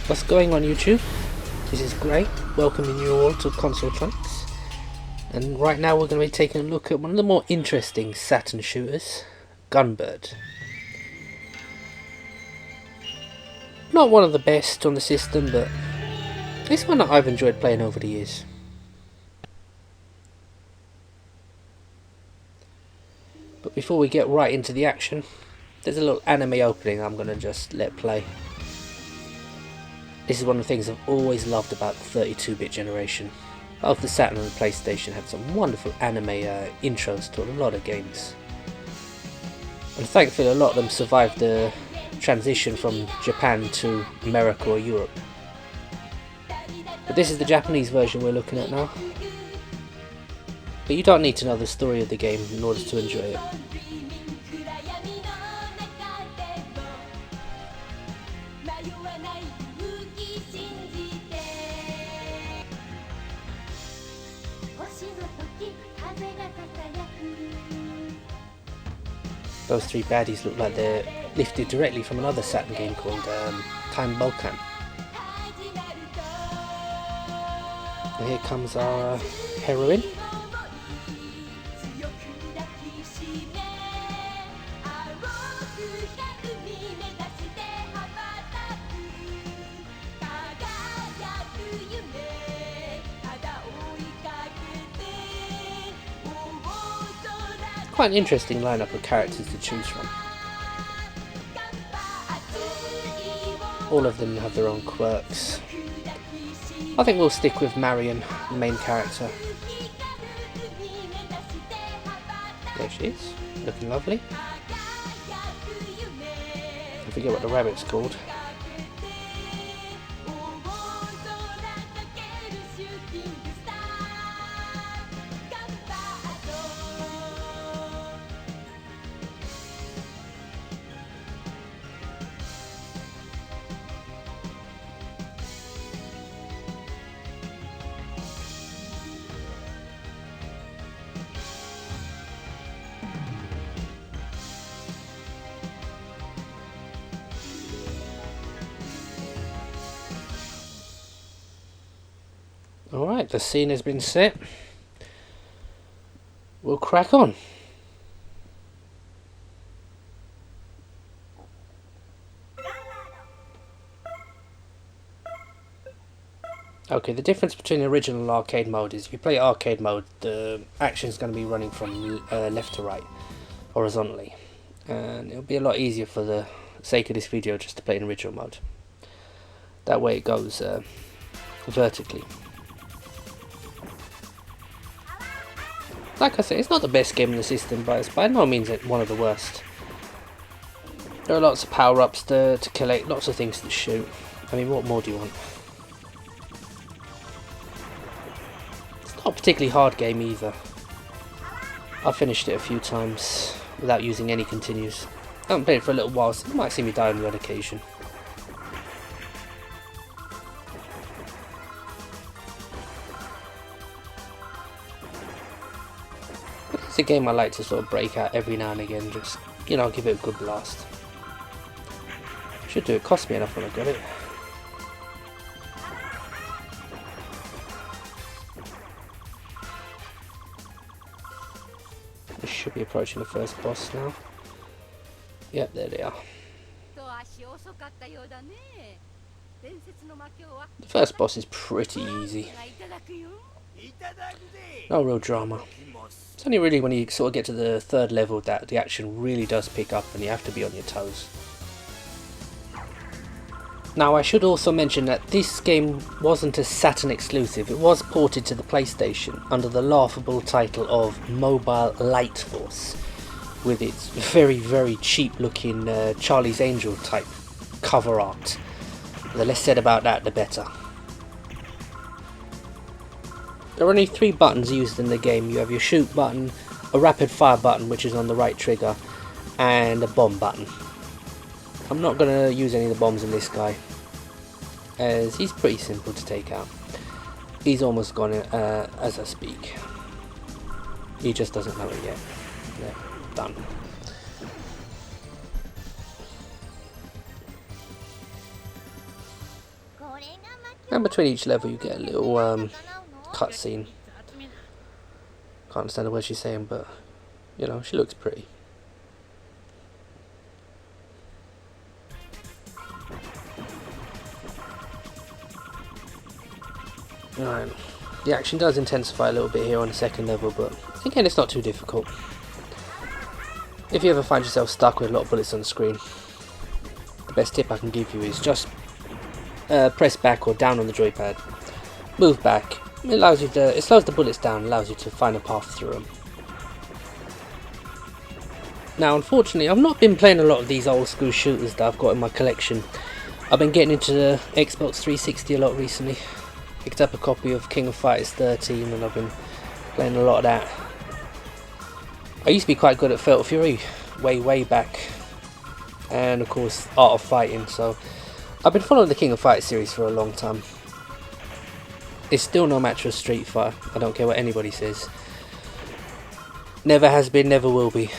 What's going on, YouTube? This is Gray, welcoming you all to Console Trunks. And right now we're going to be taking a look at one of the more interesting Saturn shooters, Gunbird. Not one of the best on the system, but it's one that I've enjoyed playing over the years. But before we get right into the action, there's a little anime opening I'm going to just let play. This is one of the things I've always loved about the 32-bit generation. Both the Saturn and the PlayStation had some wonderful anime intros to a lot of games. And thankfully a lot of them survived the transition from Japan to America or Europe. But this is the Japanese version we're looking at now. But you don't need to know the story of the game in order to enjoy it. Those three baddies look like they're lifted directly from another Saturn game called Time Balkan. And here comes our heroine. Quite an interesting lineup of characters to choose from. All of them have their own quirks. I think we'll stick with Marion, the main character. There she is, looking lovely. I forget what the rabbit's called. Alright, the scene has been set. We'll crack on. Okay, the difference between the original and arcade mode is if you play arcade mode, the action is going to be running from left to right, horizontally. And it'll be a lot easier for the sake of this video just to play in original mode. That way it goes vertically. Like I said, it's not the best game in the system, but it's by no means one of the worst. There are lots of power-ups to collect, lots of things to shoot. I mean, what more do you want? It's not a particularly hard game either. I've finished it a few times without using any continues. I haven't played it for a little while, so you might see me die on the odd occasion. It's a game I like to sort of break out every now and again, just, you know, give it a good blast. Should do, it cost me enough when I got it. We should be approaching the first boss now. Yep, there they are. The first boss is pretty easy. No real drama. It's only really when you sort of get to the third level that the action really does pick up and you have to be on your toes. Now I should also mention that this game wasn't a Saturn exclusive, it was ported to the PlayStation under the laughable title of Mobile Light Force, with its very cheap looking Charlie's Angel type cover art. The less said about that the better. There are only 3 buttons used in the game. You have your shoot button, a rapid fire button which is on the right trigger, and a bomb button. I'm not going to use any of the bombs in this guy, as he's pretty simple to take out. He's almost gone as I speak. He just doesn't know it yet. There, done. And between each level you get a little cutscene. Can't understand the word she's saying, but you know, she looks pretty. Alright, the action does intensify a little bit here on the second level, but again it's not too difficult. If you ever find yourself stuck with a lot of bullets on the screen, the best tip I can give you is just press back or down on the joypad, move back. It slows the bullets down, allows you to find a path through them. Now unfortunately I've not been playing a lot of these old school shooters that I've got in my collection. I've been getting into the Xbox 360 a lot recently. Picked up a copy of King of Fighters 13 and I've been playing a lot of that. I used to be quite good at Fatal Fury way back, and of course Art of Fighting, so I've been following the King of Fighters series for a long time. It's still no match for Street Fighter, I don't care what anybody says. Never has been, never will be.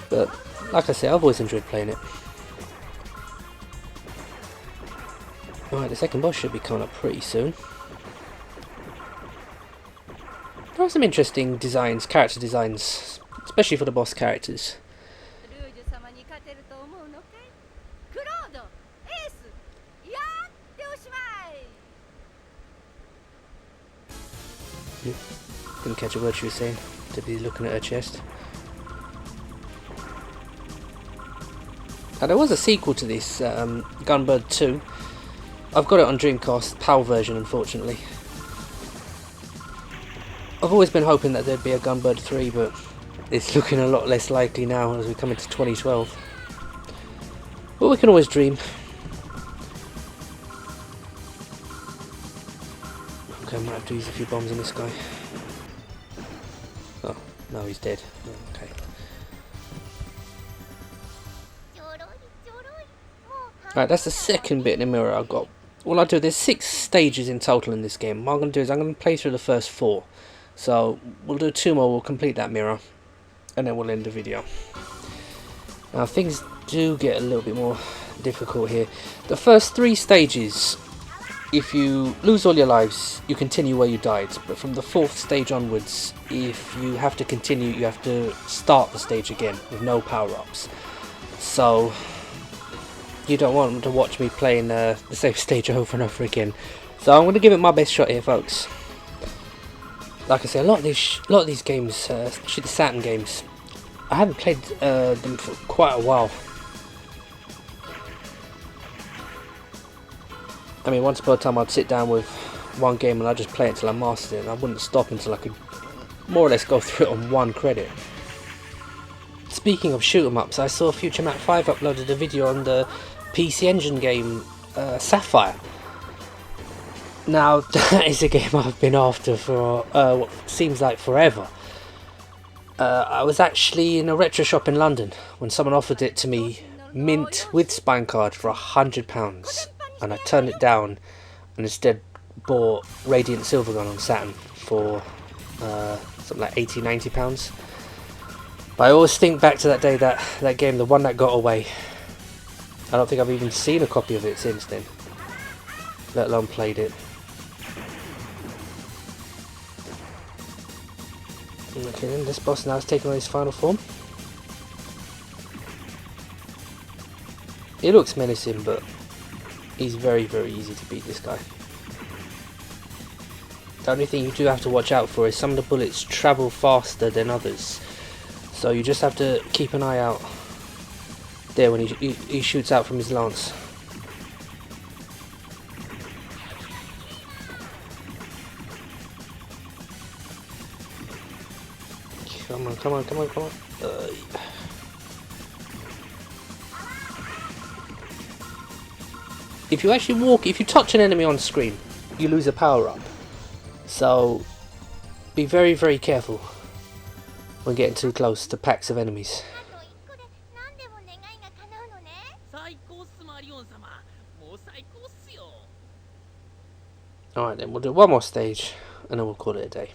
But like I said, I've always enjoyed playing it. Alright, the second boss should be coming up pretty soon. There are some interesting designs, character designs, especially for the boss characters. Didn't catch a word she was saying, to be looking at her chest. Now there was a sequel to this, Gunbird 2. I've got it on Dreamcast, PAL version unfortunately. I've always been hoping that there'd be a Gunbird 3, but it's looking a lot less likely now as we come into 2012. But we can always dream. Okay, I might have to use a few bombs on this guy. Oh, no, he's dead. Okay. Alright, that's the second bit in the mirror I've got. All I do, there's 6 stages in total in this game. What I'm going to do is I'm going to play through the first 4. So we'll do 2 more, we'll complete that mirror, and then we'll end the video. Now things do get a little bit more difficult here. The first 3 stages, if you lose all your lives, you continue where you died. But from the 4th stage onwards, if you have to continue, you have to start the stage again with no power-ups. So you don't want to watch me playing the same stage over and over again. So I'm going to give it my best shot here, folks. Like I said, a lot of these games, especially the Saturn games, I haven't played them for quite a while. I mean, once upon a time I'd sit down with one game and I'd just play it until I mastered it, and I wouldn't stop until I could more or less go through it on one credit. Speaking of shoot 'em ups, I saw Future Mac 5 uploaded a video on the PC Engine game Sapphire. Now that is a game I've been after for what seems like forever. I was actually in a retro shop in London when someone offered it to me mint with spine card for £100, and I turned it down and instead bought Radiant Silvergun on Saturn for something like £80–90. But I always think back to that day, that game, the one that got away. I don't think I've even seen a copy of it since then, let alone played it. Okay then, this boss now is taking on his final form. He looks menacing, but he's very easy to beat, this guy. The only thing you do have to watch out for is some of the bullets travel faster than others. So you just have to keep an eye out there when he shoots out from his lance. Come on, come on, come on, come on. If you actually if you touch an enemy on screen, you lose a power up. So be very careful when getting too close to packs of enemies. Alright then, we'll do one more stage and then we'll call it a day.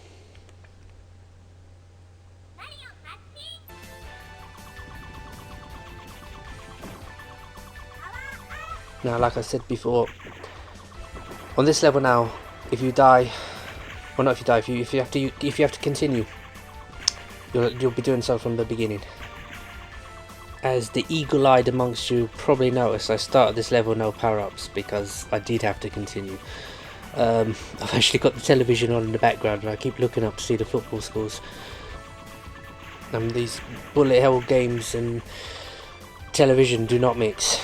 Now, like I said before, On this level now, if you die, well not if you die, if you have to continue, you'll be doing so from the beginning. As the eagle-eyed amongst you probably noticed, I started this level no power-ups because I did have to continue. I've actually got the television on in the background and I keep looking up to see the football scores. These bullet hell games and television do not mix.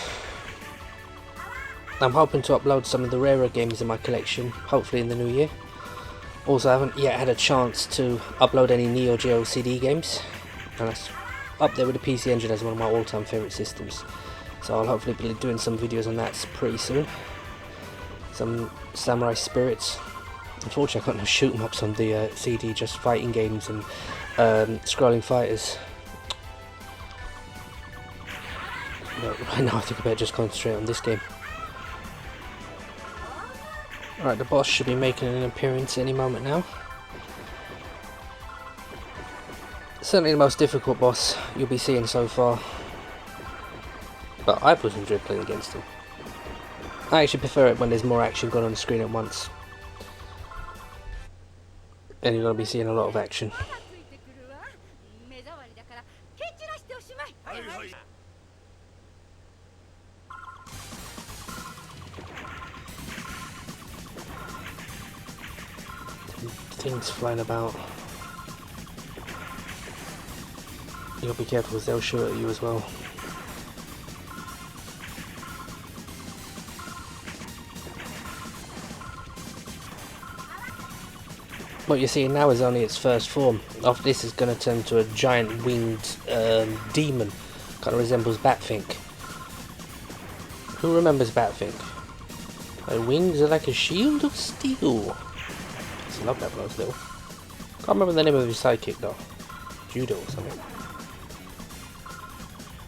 I'm hoping to upload some of the rarer games in my collection, hopefully in the new year. Also, I haven't yet had a chance to upload any Neo Geo CD games, and that's up there with the PC Engine as one of my all-time favourite systems. So I'll hopefully be doing some videos on that pretty soon. Some Samurai Spirits. Unfortunately, I got no shoot 'em ups on the CD, just fighting games and scrolling fighters. But right now I think I better just concentrate on this game. Alright, the boss should be making an appearance any moment now. Certainly the most difficult boss you'll be seeing so far. But I've enjoyed playing against him. I actually prefer it when there's more action going on the screen at once. And you're going to be seeing a lot of action. Things flying about. You'll be careful because they'll shoot at you as well. What you're seeing now is only its first form. After this is going to turn to a giant winged demon. Kind of resembles Batfink. Who remembers Batfink? My wings are like a shield of steel. I love that bloke's little. Can't remember the name of his sidekick though. Judo or something.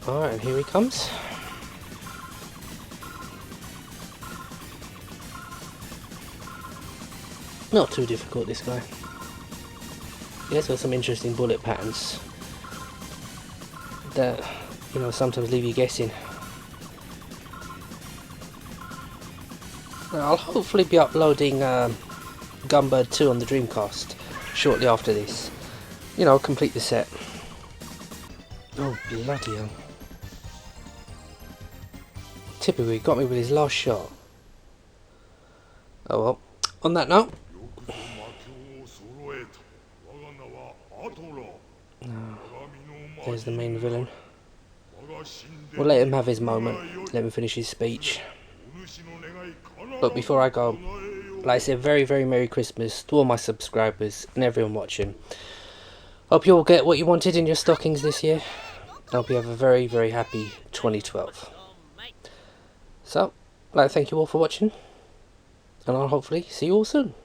Alright, and here he comes. Not too difficult, this guy. He has got some interesting bullet patterns that, you know, sometimes leave you guessing. I'll hopefully be uploading Gunbird 2 on the Dreamcast shortly after this. You know, complete the set. Oh, bloody hell. Typically got me with his last shot. Oh well. On that note, there's the main villain. We'll let him have his moment. Let him finish his speech. But before I go, like I said, very, very Merry Christmas to all my subscribers and everyone watching. Hope you all get what you wanted in your stockings this year. I hope you have a very, very happy 2012. So, I'd like to thank you all for watching. And I'll hopefully see you all soon.